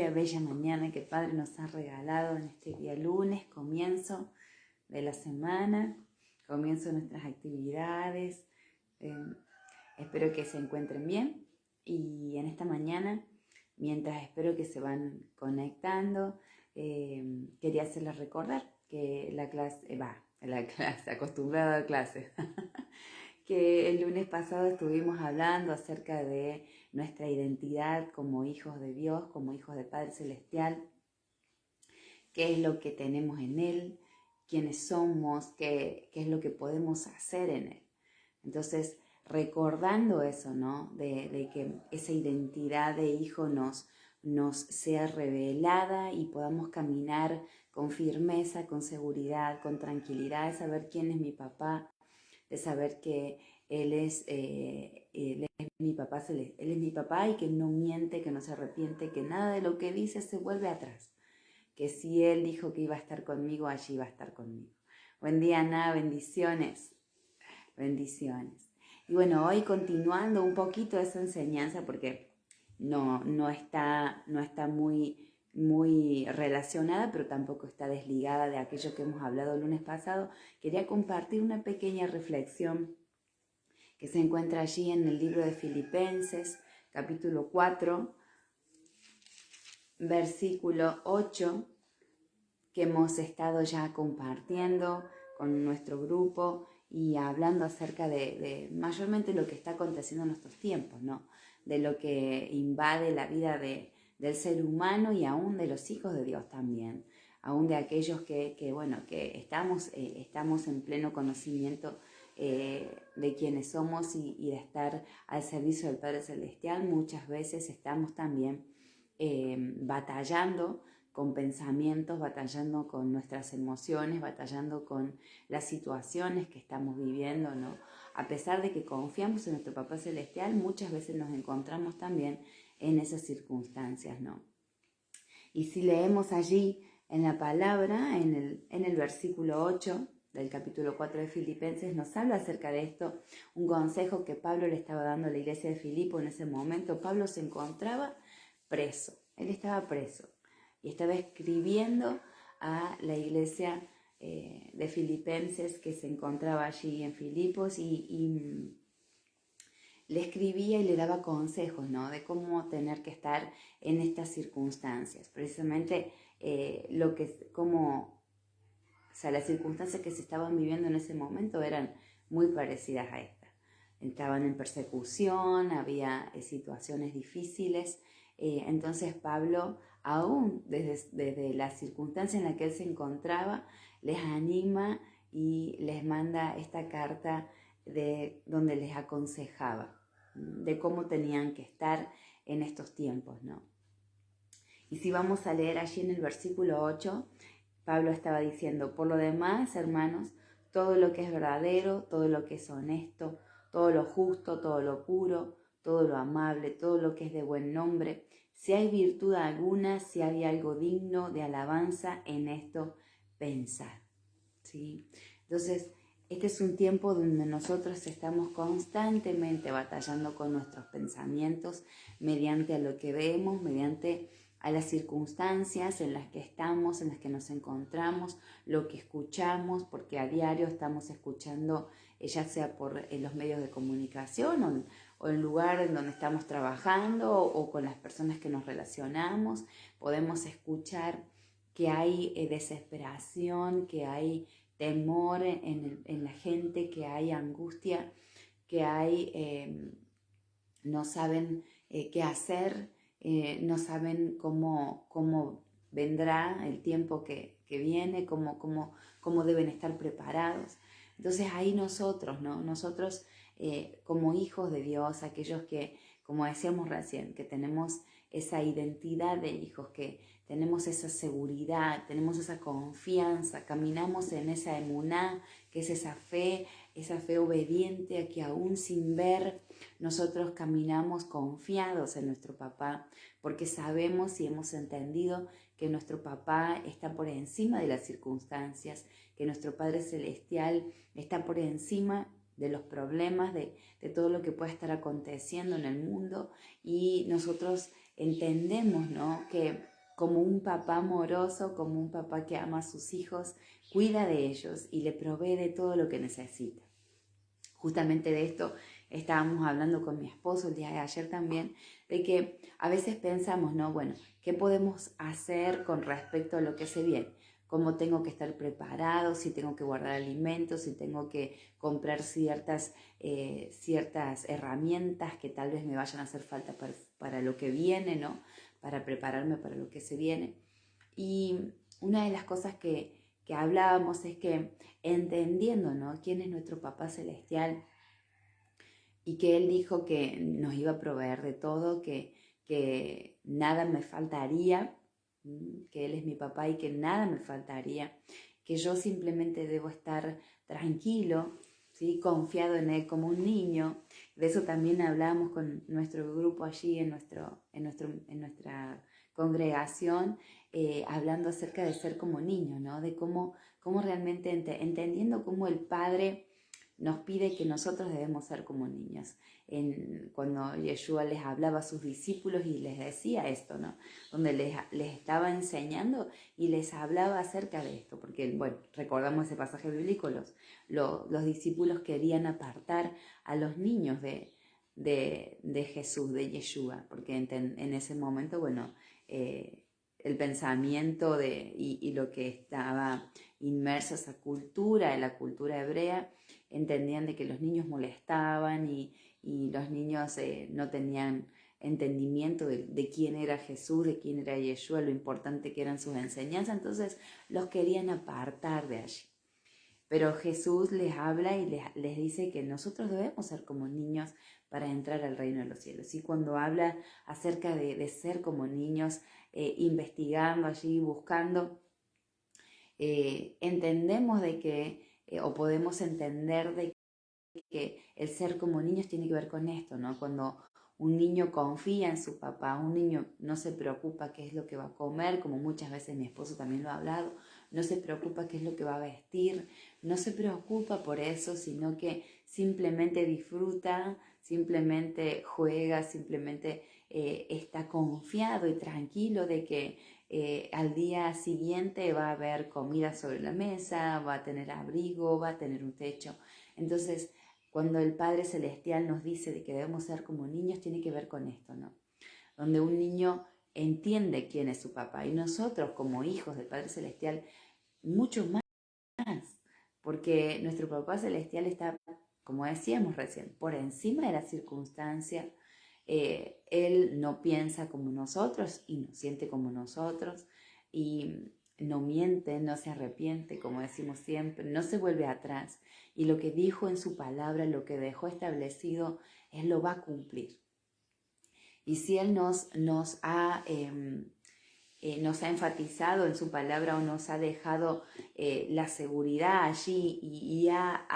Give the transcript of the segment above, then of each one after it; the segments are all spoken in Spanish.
bella mañana que el Padre nos ha regalado en este día lunes, comienzo de la semana, comienzo de nuestras actividades. Espero que se encuentren bien y en esta mañana, mientras espero que se van conectando, quería hacerles recordar que acostumbrada a clase, que el lunes pasado estuvimos hablando acerca de nuestra identidad como hijos de Dios, como hijos del Padre Celestial, qué es lo que tenemos en Él, quiénes somos, qué es lo que podemos hacer en Él. Entonces, recordando eso, ¿no? De que esa identidad de hijo nos sea revelada y podamos caminar con firmeza, con seguridad, con tranquilidad, de saber quién es mi papá, de saber que Él es mi papá, Él es mi papá y que no miente, que no se arrepiente, que nada de lo que dice se vuelve atrás. Que si Él dijo que iba a estar conmigo, allí va a estar conmigo. Buen día, Ana, bendiciones. Bendiciones. Y bueno, hoy continuando un poquito esa enseñanza, porque no está muy relacionada, pero tampoco está desligada de aquello que hemos hablado el lunes pasado, quería compartir una pequeña reflexión que se encuentra allí en el libro de Filipenses, capítulo 4, versículo 8, que hemos estado ya compartiendo con nuestro grupo y hablando acerca de mayormente lo que está aconteciendo en nuestros tiempos, ¿no? De lo que invade la vida del ser humano y aún de los hijos de Dios también, aún de aquellos que estamos en pleno conocimiento de quiénes somos y de estar al servicio del Padre Celestial. Muchas veces estamos también batallando con pensamientos, batallando con nuestras emociones, batallando con las situaciones que estamos viviendo, ¿no? A pesar de que confiamos en nuestro Papá Celestial, muchas veces nos encontramos también en esas circunstancias, ¿no? Y si leemos allí en la palabra, en el versículo 8 del capítulo 4 de Filipenses, nos habla acerca de esto, un consejo que Pablo le estaba dando a la iglesia de Filipo en ese momento. Pablo se encontraba preso, él estaba preso. Y estaba escribiendo a la iglesia de Filipenses que se encontraba allí en Filipos y le escribía y le daba consejos, ¿no? De cómo tener que estar en estas circunstancias. Precisamente las circunstancias que se estaban viviendo en ese momento eran muy parecidas a esta. Estaban en persecución, había situaciones difíciles. Entonces Pablo, aún desde la circunstancia en la que él se encontraba, les anima y les manda esta carta donde les aconsejaba de cómo tenían que estar en estos tiempos, ¿no? Y si vamos a leer allí en el versículo 8, Pablo estaba diciendo: por lo demás, hermanos, todo lo que es verdadero, todo lo que es honesto, todo lo justo, todo lo puro, todo lo amable, todo lo que es de buen nombre, si hay virtud alguna, si hay algo digno de alabanza, en esto pensad, ¿sí? Entonces, este es un tiempo donde nosotros estamos constantemente batallando con nuestros pensamientos mediante a lo que vemos, mediante a las circunstancias en las que estamos, en las que nos encontramos, lo que escuchamos, porque a diario estamos escuchando, ya sea por los medios de comunicación o el lugar en donde estamos trabajando o con las personas que nos relacionamos, podemos escuchar que hay desesperación, que hay temor en la gente, que hay angustia, que hay, no saben qué hacer, no saben cómo vendrá el tiempo que viene, cómo deben estar preparados. Entonces ahí nosotros, ¿no? Nosotros como hijos de Dios, aquellos que, como decíamos recién, que tenemos esa identidad de hijos, que tenemos esa seguridad, tenemos esa confianza, caminamos en esa emuná, que es esa fe obediente a que aún sin ver nosotros caminamos confiados en nuestro papá, porque sabemos y hemos entendido que nuestro papá está por encima de las circunstancias, que nuestro Padre Celestial está por encima de los problemas, de todo lo que pueda estar aconteciendo en el mundo, y nosotros entendemos, ¿no?, que como un papá amoroso, como un papá que ama a sus hijos, cuida de ellos y le provee de todo lo que necesita. Justamente de esto estábamos hablando con mi esposo el día de ayer también, de que a veces pensamos, ¿no? Bueno, ¿qué podemos hacer con respecto a lo que se viene? ¿Cómo tengo que estar preparado? Si tengo que guardar alimentos, si tengo que comprar ciertas herramientas que tal vez me vayan a hacer falta para lo que viene, ¿no? Para prepararme para lo que se viene. Y una de las cosas que hablábamos es que entendiendo, ¿no? quién es nuestro Papá Celestial y que Él dijo que nos iba a proveer de todo, que nada me faltaría, que Él es mi papá y que nada me faltaría, que yo simplemente debo estar tranquilo, ¿sí? Confiado en Él como un niño. De eso también hablábamos con nuestro grupo allí en nuestra congregación, hablando acerca de ser como niño, ¿no? De cómo realmente entendiendo cómo el Padre nos pide que nosotros debemos ser como niños. Cuando Yeshua les hablaba a sus discípulos y les decía esto, ¿no? Donde les estaba enseñando y les hablaba acerca de esto, porque, bueno, recordamos ese pasaje bíblico, los discípulos querían apartar a los niños de Jesús, de Yeshua, porque en ese momento, bueno, el pensamiento y lo que estaba inmerso esa cultura, en la cultura hebrea, entendían de que los niños molestaban y los niños no tenían entendimiento de quién era Jesús, de quién era Yeshua, lo importante que eran sus enseñanzas, entonces los querían apartar de allí. Pero Jesús les habla y les dice que nosotros debemos ser como niños para entrar al reino de los cielos. Y cuando habla acerca de ser como niños, investigando allí, buscando, entendemos de que, o podemos entender de que el ser como niños tiene que ver con esto, ¿no? Cuando un niño confía en su papá, un niño no se preocupa qué es lo que va a comer, como muchas veces mi esposo también lo ha hablado, no se preocupa qué es lo que va a vestir, no se preocupa por eso, sino que simplemente disfruta, simplemente juega, simplemente está confiado y tranquilo de que al día siguiente va a haber comida sobre la mesa, va a tener abrigo, va a tener un techo. Entonces, cuando el Padre Celestial nos dice de que debemos ser como niños, tiene que ver con esto, ¿no? Donde un niño entiende quién es su papá y nosotros como hijos del Padre Celestial, mucho más, porque nuestro Papá Celestial está, como decíamos recién, por encima de la circunstancia. Él no piensa como nosotros y no siente como nosotros y no miente, no se arrepiente, como decimos siempre, no se vuelve atrás. Y lo que dijo en su palabra, lo que dejó establecido, Él lo va a cumplir. Y si Él nos ha enfatizado en su palabra o nos ha dejado la seguridad allí y ha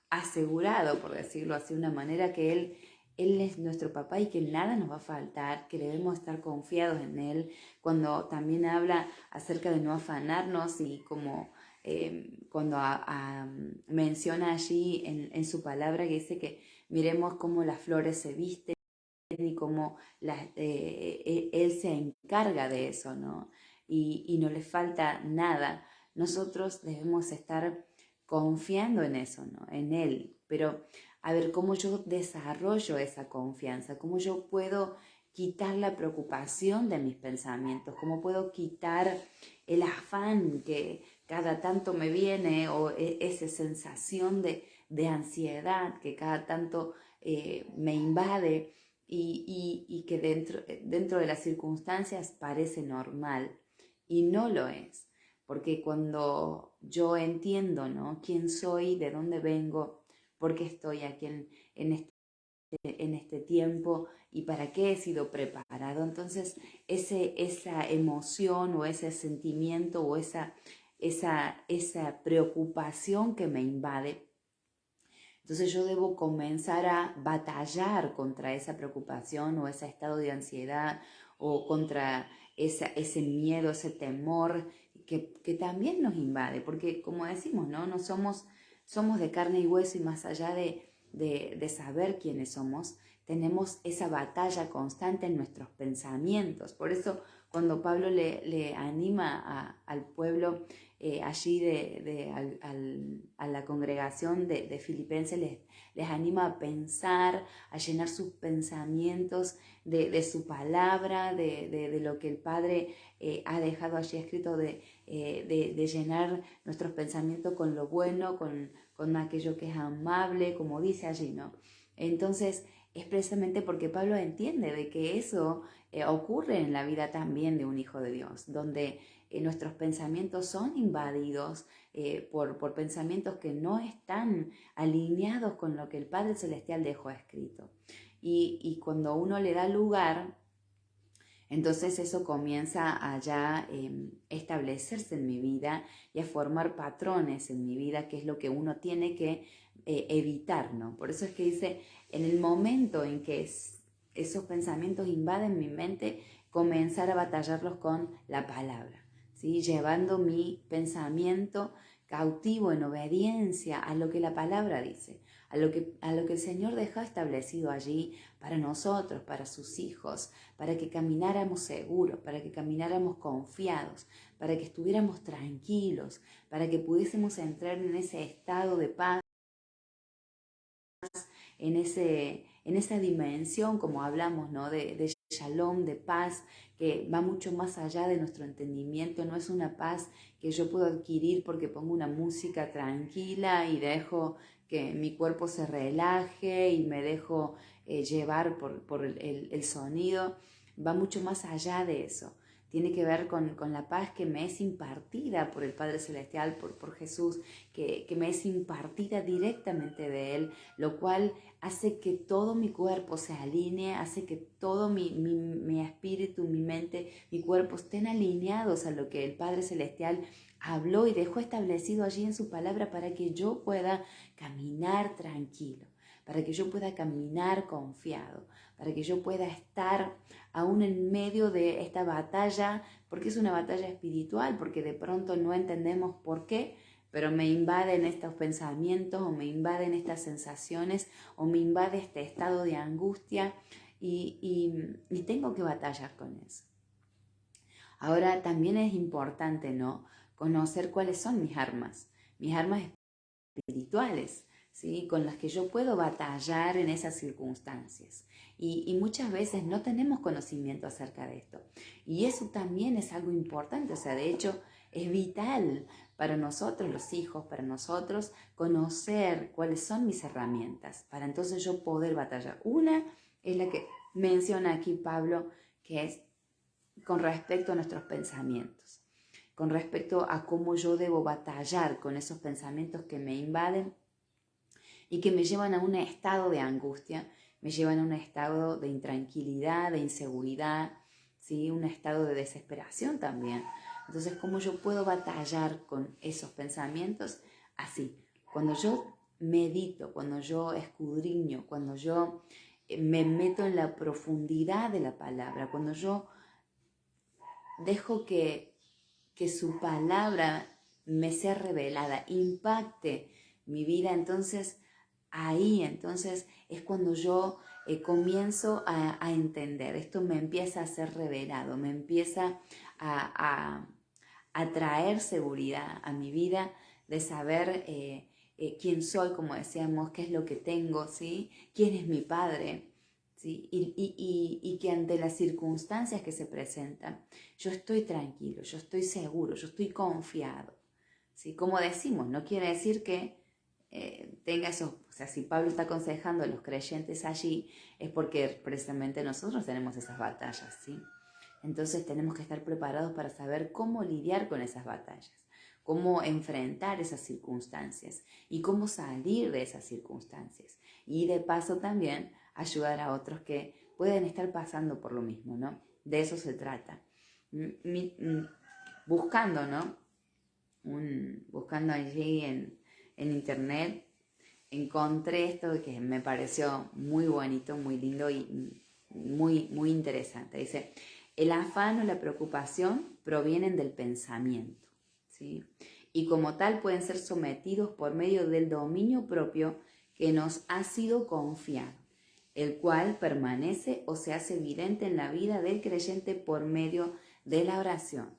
asegurado, por decirlo así de una manera, que Él es nuestro papá y que nada nos va a faltar, que debemos estar confiados en Él. Cuando también habla acerca de no afanarnos y como cuando menciona allí en su palabra que dice que miremos cómo las flores se visten y cómo Él se encarga de eso, ¿no? Y no le falta nada. Nosotros debemos estar confiando en eso, ¿no? En Él. Pero a ver cómo yo desarrollo esa confianza, cómo yo puedo quitar la preocupación de mis pensamientos, cómo puedo quitar el afán que cada tanto me viene o esa sensación de ansiedad que cada tanto me invade y que dentro de las circunstancias parece normal y no lo es. Porque cuando yo entiendo, ¿no? quién soy, de dónde vengo, por qué estoy aquí en este tiempo y para qué he sido preparado, entonces esa emoción o ese sentimiento o esa preocupación que me invade, entonces yo debo comenzar a batallar contra esa preocupación o ese estado de ansiedad o contra ese miedo, ese temor que también nos invade, porque como decimos, no somos de carne y hueso y más allá de saber quiénes somos, tenemos esa batalla constante en nuestros pensamientos. Por eso cuando Pablo le anima al pueblo allí a la congregación de Filipenses, les anima a pensar, a llenar sus pensamientos de su palabra, de lo que el Padre ha dejado allí escrito, de llenar nuestros pensamientos con lo bueno, con aquello que es amable, como dice allí, ¿no? Entonces, es precisamente porque Pablo entiende de que eso ocurre en la vida también de un hijo de Dios, donde nuestros pensamientos son invadidos por pensamientos que no están alineados con lo que el Padre Celestial dejó escrito. Y cuando uno le da lugar, entonces eso comienza a ya establecerse en mi vida y a formar patrones en mi vida, que es lo que uno tiene que evitar, ¿no? Por eso es que dice, en el momento en que esos pensamientos invaden mi mente, comenzar a batallarlos con la palabra, ¿sí? Llevando mi pensamiento cautivo en obediencia a lo que la palabra dice, a lo que el Señor dejó establecido allí para nosotros, para sus hijos, para que camináramos seguros, para que camináramos confiados, para que estuviéramos tranquilos, para que pudiésemos entrar en ese estado de paz, en esa dimensión, como hablamos, ¿no? de shalom, de paz, que va mucho más allá de nuestro entendimiento. No es una paz que yo puedo adquirir porque pongo una música tranquila y dejo que mi cuerpo se relaje y me dejo llevar por el sonido. Va mucho más allá de eso. Tiene que ver con la paz que me es impartida por el Padre Celestial, por Jesús, que me es impartida directamente de Él, lo cual hace que todo mi cuerpo se alinee, hace que todo mi espíritu, mi mente, mi cuerpo estén alineados a lo que el Padre Celestial habló y dejó establecido allí en su palabra para que yo pueda caminar tranquilo, para que yo pueda caminar confiado, para que yo pueda estar aún en medio de esta batalla, porque es una batalla espiritual, porque de pronto no entendemos por qué, pero me invaden estos pensamientos o me invaden estas sensaciones o me invade este estado de angustia y tengo que batallar con eso. Ahora también es importante, ¿no?, conocer cuáles son mis armas espirituales, ¿sí?, con las que yo puedo batallar en esas circunstancias. Y muchas veces no tenemos conocimiento acerca de esto. Y eso también es algo importante, o sea, de hecho es vital para nosotros los hijos, para nosotros conocer cuáles son mis herramientas, para entonces yo poder batallar. Una es la que menciona aquí Pablo, que es con respecto a nuestros pensamientos, con respecto a cómo yo debo batallar con esos pensamientos que me invaden y que me llevan a un estado de angustia, me llevan a un estado de intranquilidad, de inseguridad, ¿sí?, un estado de desesperación también. Entonces, ¿cómo yo puedo batallar con esos pensamientos? Así, cuando yo medito, cuando yo escudriño, cuando yo me meto en la profundidad de la palabra, cuando yo dejo que su palabra me sea revelada, impacte mi vida, entonces es cuando yo comienzo a entender. Esto me empieza a ser revelado, me empieza a traer seguridad a mi vida de saber quién soy, como decíamos, qué es lo que tengo, ¿sí?, quién es mi Padre, ¿sí?, y que ante las circunstancias que se presentan, yo estoy tranquilo, yo estoy seguro, yo estoy confiado, ¿sí? Como decimos, no quiere decir que tenga esos, o sea, si Pablo está aconsejando a los creyentes allí, es porque precisamente nosotros tenemos esas batallas, ¿sí? Entonces tenemos que estar preparados para saber cómo lidiar con esas batallas, cómo enfrentar esas circunstancias y cómo salir de esas circunstancias. Y de paso también ayudar a otros que pueden estar pasando por lo mismo, ¿no? De eso se trata. Buscando, ¿no? Buscando allí en internet, encontré esto que me pareció muy bonito, muy lindo y muy, muy interesante. Dice, el afán o la preocupación provienen del pensamiento, ¿sí?, y como tal pueden ser sometidos por medio del dominio propio que nos ha sido confiado. el cual permanece o se hace evidente en la vida del creyente por medio de la oración,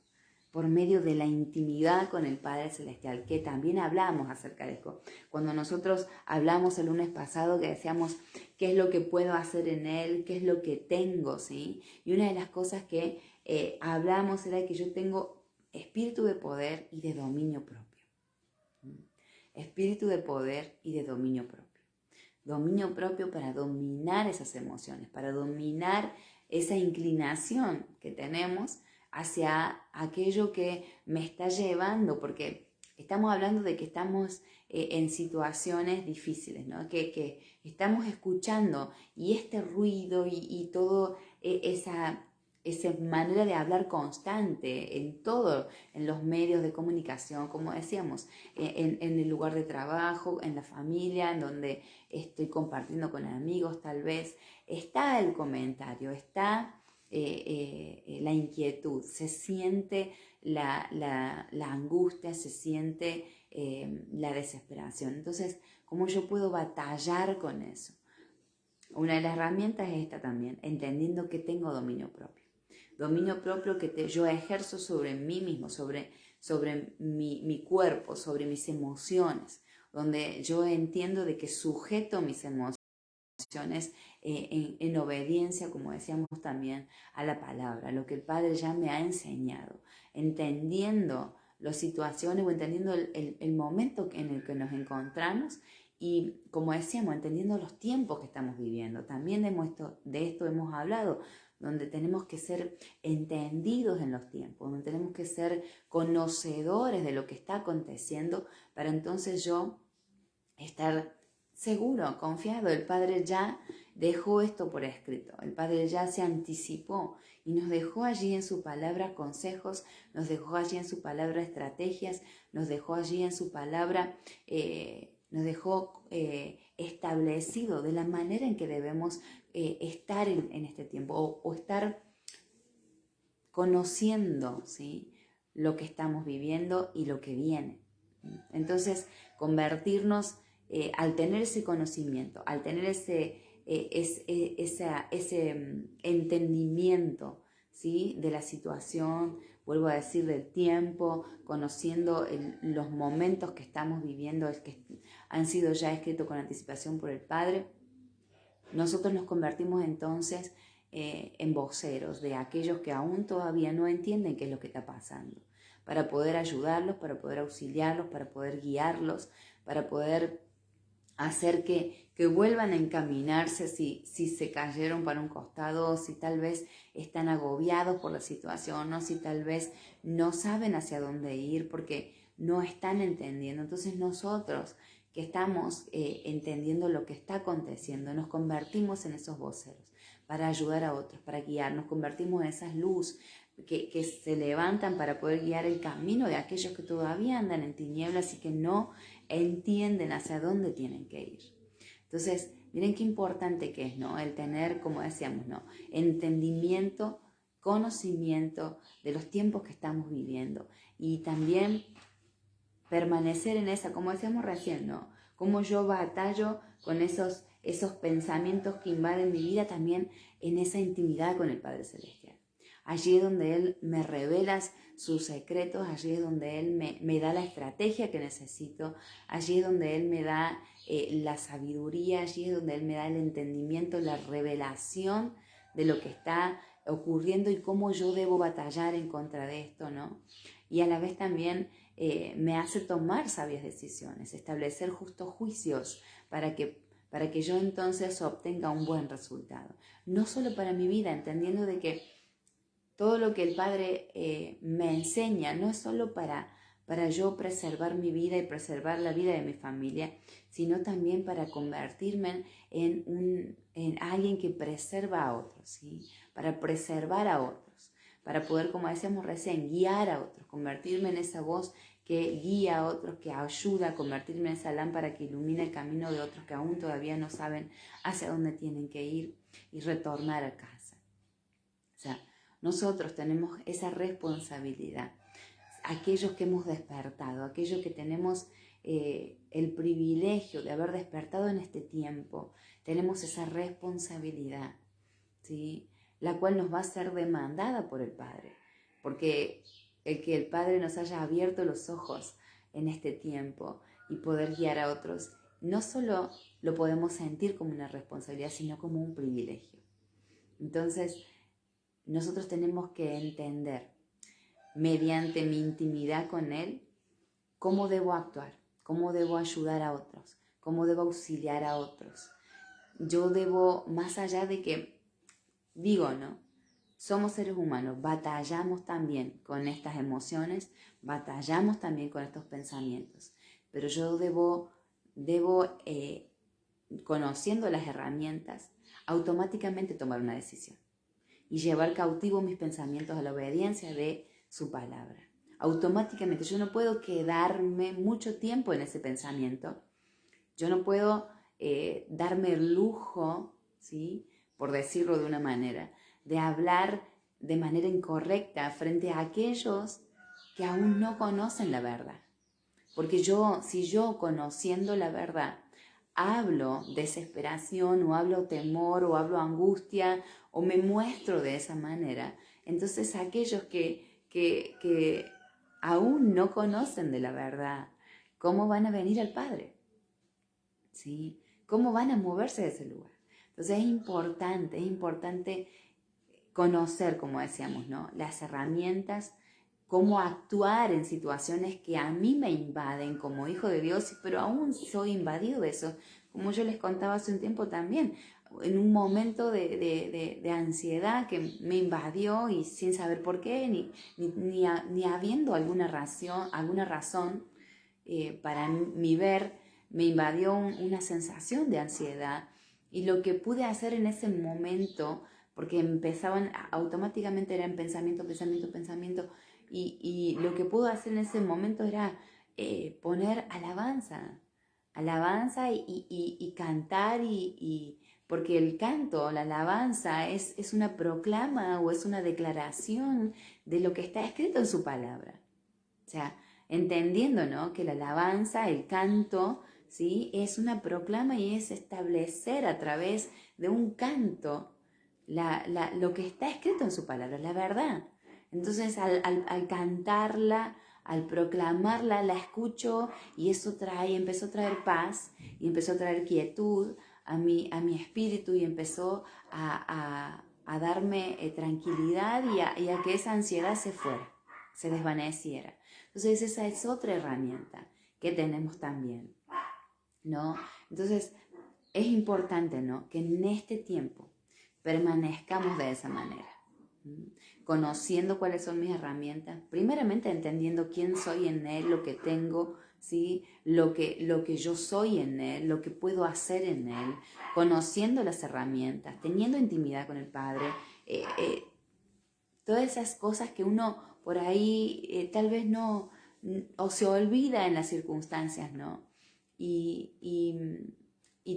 por medio de la intimidad con el Padre Celestial, que también hablamos acerca de esto. Cuando nosotros hablamos el lunes pasado que decíamos qué es lo que puedo hacer en Él, qué es lo que tengo, ¿sí? Y una de las cosas que hablamos era que yo tengo espíritu de poder y de dominio propio. Espíritu de poder y de dominio propio. Dominio propio para dominar esas emociones, para dominar esa inclinación que tenemos hacia aquello que me está llevando, porque estamos hablando de que estamos en situaciones difíciles, ¿no? Que estamos escuchando y este ruido y todo esa manera de hablar constante en todo, en los medios de comunicación, como decíamos, en el lugar de trabajo, en la familia, en donde estoy compartiendo con amigos tal vez, está el comentario, está la inquietud, se siente la angustia, se siente la desesperación. Entonces, ¿cómo yo puedo batallar con eso? Una de las herramientas es esta también, entendiendo que tengo dominio propio. Dominio propio que yo ejerzo sobre mí mismo, sobre mi cuerpo, sobre mis emociones, donde yo entiendo de que sujeto mis emociones en obediencia, como decíamos también, a la palabra, lo que el Padre ya me ha enseñado, entendiendo las situaciones o entendiendo el momento en el que nos encontramos y, como decíamos, entendiendo los tiempos que estamos viviendo. También de esto hemos hablado, donde tenemos que ser entendidos en los tiempos, donde tenemos que ser conocedores de lo que está aconteciendo para entonces yo estar seguro, confiado. El Padre ya dejó esto por escrito, el Padre ya se anticipó y nos dejó allí en su palabra consejos, nos dejó allí en su palabra estrategias, nos dejó allí en su palabra, nos dejó establecido de la manera en que debemos estar en este tiempo o estar conociendo, ¿sí?, lo que estamos viviendo y lo que viene. Entonces, convertirnos, al tener ese conocimiento, al tener ese entendimiento, ¿sí?, de la situación, vuelvo a decir, del tiempo, conociendo los momentos que estamos viviendo, que han sido ya escritos con anticipación por el Padre, nosotros nos convertimos entonces en voceros de aquellos que aún todavía no entienden qué es lo que está pasando, para poder ayudarlos, para poder auxiliarlos, para poder guiarlos, para poder hacer que vuelvan a encaminarse si se cayeron para un costado, si tal vez están agobiados por la situación, o si tal vez no saben hacia dónde ir porque no están entendiendo. Entonces nosotros que estamos entendiendo lo que está aconteciendo, nos convertimos en esos voceros para ayudar a otros, para guiar, nos convertimos en esas luz que se levantan para poder guiar el camino de aquellos que todavía andan en tinieblas y que no entienden hacia dónde tienen que ir. Entonces, miren qué importante que es, ¿no?, el tener, como decíamos, ¿no?, entendimiento, conocimiento de los tiempos que estamos viviendo y también permanecer en esa, como decíamos recién, ¿no?, cómo yo batallo con esos pensamientos que invaden mi vida también en esa intimidad con el Padre Celestial. Allí es donde Él me revela sus secretos, allí es donde Él me da la estrategia que necesito, allí es donde Él me da la sabiduría, allí es donde Él me da el entendimiento, la revelación de lo que está ocurriendo y cómo yo debo batallar en contra de esto, ¿no? Y a la vez también me hace tomar sabias decisiones, establecer justos juicios para que yo entonces obtenga un buen resultado. No solo para mi vida, entendiendo de que todo lo que el Padre me enseña no es solo para yo preservar mi vida y preservar la vida de mi familia, sino también para convertirme en alguien que preserva a otros, ¿sí?, para preservar a otros, para poder, como decíamos recién, guiar a otros, convertirme en esa voz que guía a otros, que ayuda a convertirme en esa lámpara que ilumina el camino de otros que aún todavía no saben hacia dónde tienen que ir y retornar a casa. O sea, nosotros tenemos esa responsabilidad, aquellos que hemos despertado, aquellos que tenemos el privilegio de haber despertado en este tiempo, tenemos esa responsabilidad, ¿sí? La cual nos va a ser demandada por el Padre, porque el que el Padre nos haya abierto los ojos en este tiempo y poder guiar a otros, no solo lo podemos sentir como una responsabilidad, sino como un privilegio. Entonces, nosotros tenemos que entender, mediante mi intimidad con Él, cómo debo actuar, cómo debo ayudar a otros, cómo debo auxiliar a otros. Yo debo, más allá de que, digo, ¿no? Somos seres humanos, batallamos también con estas emociones, batallamos también con estos pensamientos, pero yo debo conociendo las herramientas, automáticamente tomar una decisión y llevar cautivo mis pensamientos a la obediencia de su palabra. Automáticamente, yo no puedo quedarme mucho tiempo en ese pensamiento, yo no puedo darme el lujo, ¿sí?, por decirlo de una manera, de hablar de manera incorrecta frente a aquellos que aún no conocen la verdad. Porque si yo conociendo la verdad hablo desesperación o hablo temor o hablo angustia o me muestro de esa manera, entonces aquellos que aún no conocen de la verdad, ¿cómo van a venir al Padre? ¿Sí? ¿Cómo van a moverse de ese lugar? Entonces es importante conocer, como decíamos, ¿no?, las herramientas, cómo actuar en situaciones que a mí me invaden como hijo de Dios, pero aún soy invadido de eso. Como yo les contaba hace un tiempo también, en un momento de ansiedad que me invadió y sin saber por qué, ni habiendo alguna razón para mi ver, me invadió una sensación de ansiedad. Y lo que pude hacer en ese momento, porque empezaban automáticamente, eran pensamiento, y lo que pude hacer en ese momento era poner alabanza y cantar, porque el canto, la alabanza es una proclama o es una declaración de lo que está escrito en su palabra. O sea, entendiendo, ¿no?, que la alabanza, el canto, ¿sí?, es una proclama y es establecer a través de un canto lo que está escrito en su palabra, la verdad. Entonces, al cantarla, al proclamarla, la escucho y eso empezó a traer paz y empezó a traer quietud a mi espíritu y empezó a darme tranquilidad y a que esa ansiedad se fuera, se desvaneciera. Entonces esa es otra herramienta que tenemos también, ¿no? Entonces es importante, ¿no?, que en este tiempo permanezcamos de esa manera, conociendo cuáles son mis herramientas, primeramente entendiendo quién soy en Él, lo que tengo, ¿sí?, lo que yo soy en Él, lo que puedo hacer en Él, conociendo las herramientas, teniendo intimidad con el Padre, todas esas cosas que uno por ahí tal vez no, o se olvida en las circunstancias, ¿no? Y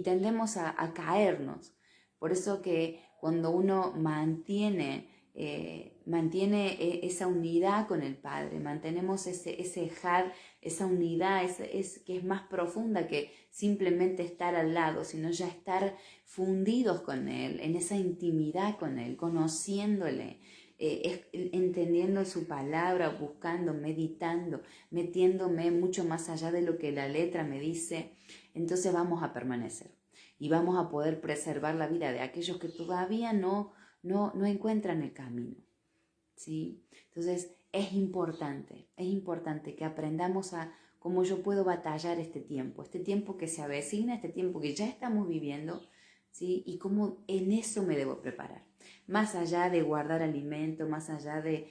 tendemos a caernos. Por eso que cuando uno mantiene esa unidad con el Padre, mantenemos ese ejad, esa unidad que es más profunda que simplemente estar al lado, sino ya estar fundidos con Él, en esa intimidad con Él, conociéndole, entendiendo su palabra, buscando, meditando, metiéndome mucho más allá de lo que la letra me dice, entonces vamos a permanecer y vamos a poder preservar la vida de aquellos que todavía no encuentran el camino, ¿sí? Entonces es importante que aprendamos a cómo yo puedo batallar este tiempo que se avecina, este tiempo que ya estamos viviendo, ¿sí?, y cómo en eso me debo preparar. Más allá de guardar alimento, más allá de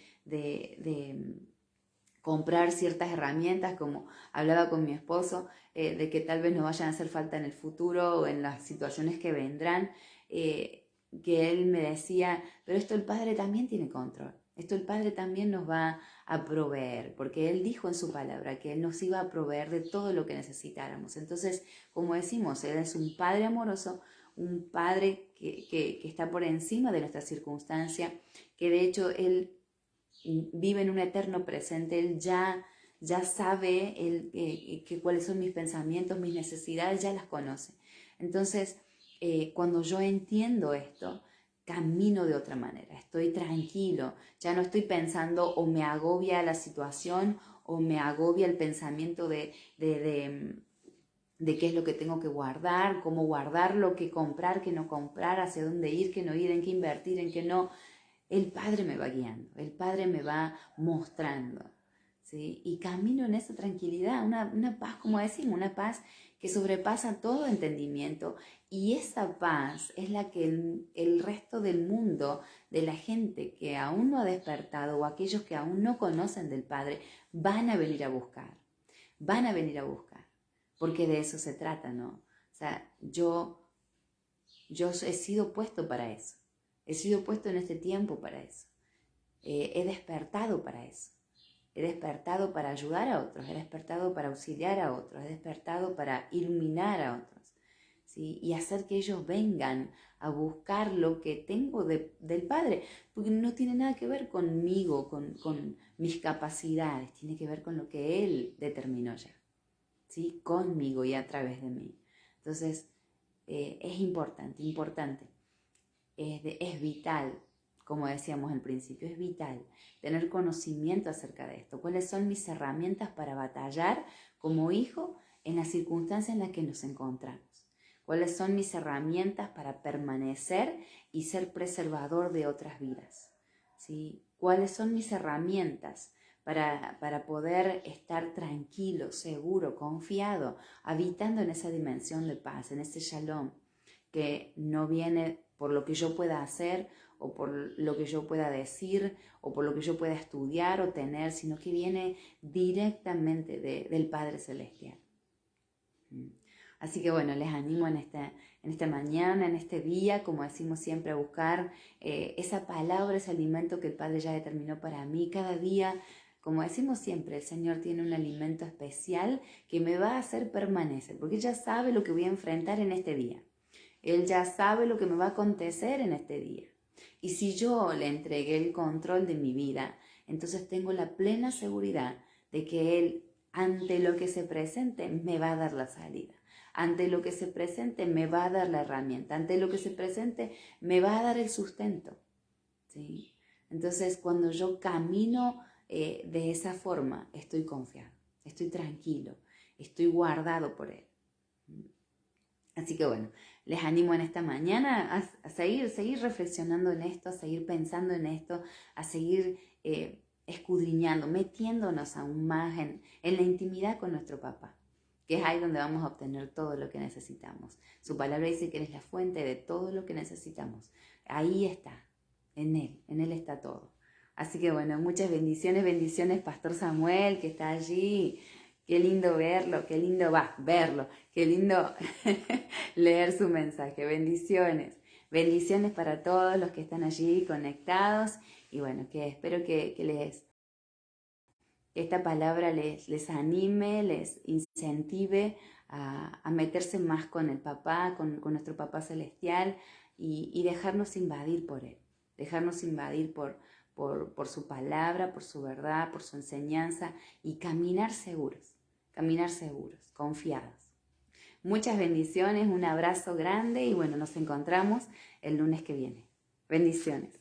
comprar ciertas herramientas, como hablaba con mi esposo, de que tal vez nos vayan a hacer falta en el futuro o en las situaciones que vendrán, que él me decía, pero esto el Padre también tiene control, esto el Padre también nos va a proveer, porque Él dijo en su palabra que Él nos iba a proveer de todo lo que necesitáramos. Entonces, como decimos, Él es un Padre amoroso, un Padre que está por encima de nuestra circunstancia, que de hecho Él vive en un eterno presente, Él ya ya sabe cuáles son mis pensamientos, mis necesidades, ya las conoce. Entonces, cuando yo entiendo esto, camino de otra manera, estoy tranquilo, ya no estoy pensando o me agobia la situación o me agobia el pensamiento de qué es lo que tengo que guardar, cómo guardarlo, qué comprar, qué no comprar, hacia dónde ir, qué no ir, en qué invertir, en qué no. El Padre me va guiando, el Padre me va mostrando, ¿sí? Y camino en esa tranquilidad, una paz, como decimos, una paz que sobrepasa todo entendimiento, y esa paz es la que el resto del mundo, de la gente que aún no ha despertado o aquellos que aún no conocen del Padre, van a venir a buscar, porque de eso se trata, ¿no? O sea, yo he sido puesto para eso, he sido puesto en este tiempo para eso, he despertado para eso. He despertado para ayudar a otros, he despertado para auxiliar a otros, he despertado para iluminar a otros, ¿sí? Y hacer que ellos vengan a buscar lo que tengo del Padre, porque no tiene nada que ver conmigo, con mis capacidades, tiene que ver con lo que Él determinó ya, ¿sí? Conmigo y a través de mí. Entonces, es importante, es vital. Como decíamos al principio, es vital tener conocimiento acerca de esto. ¿Cuáles son mis herramientas para batallar como hijo en las circunstancias en las que nos encontramos? ¿Cuáles son mis herramientas para permanecer y ser preservador de otras vidas? ¿Sí? ¿Cuáles son mis herramientas para poder estar tranquilo, seguro, confiado, habitando en esa dimensión de paz, en ese shalom, que no viene por lo que yo pueda hacer o por lo que yo pueda decir o por lo que yo pueda estudiar o tener, sino que viene directamente del Padre Celestial? Así que bueno, les animo en esta mañana, en este día, como decimos siempre, a buscar esa palabra, ese alimento que el Padre ya determinó para mí. Cada día, como decimos siempre, el Señor tiene un alimento especial que me va a hacer permanecer, porque Él ya sabe lo que voy a enfrentar en este día. Él ya sabe lo que me va a acontecer en este día. Y si yo le entregué el control de mi vida, entonces tengo la plena seguridad de que Él, ante lo que se presente, me va a dar la salida. Ante lo que se presente, me va a dar la herramienta. Ante lo que se presente, me va a dar el sustento, ¿sí? Entonces, cuando yo camino de esa forma, estoy confiado, estoy tranquilo, estoy guardado por Él. Así que bueno, les animo en esta mañana a seguir reflexionando en esto, a seguir pensando en esto, a seguir escudriñando, metiéndonos aún más en la intimidad con nuestro papá, que es ahí donde vamos a obtener todo lo que necesitamos. Su palabra dice que Él es la fuente de todo lo que necesitamos. Ahí está, en Él está todo. Así que bueno, muchas bendiciones, Pastor Samuel, que está allí. Qué lindo verlo, qué lindo verlo, qué lindo leer su mensaje. Bendiciones para todos los que están allí conectados. Y bueno, que espero que esta palabra les anime, les incentive a meterse más con el papá, con nuestro papá celestial, y dejarnos invadir por Él, dejarnos invadir por su palabra, por su verdad, por su enseñanza, y caminar seguros, confiados. Muchas bendiciones, un abrazo grande y bueno, nos encontramos el lunes que viene. Bendiciones.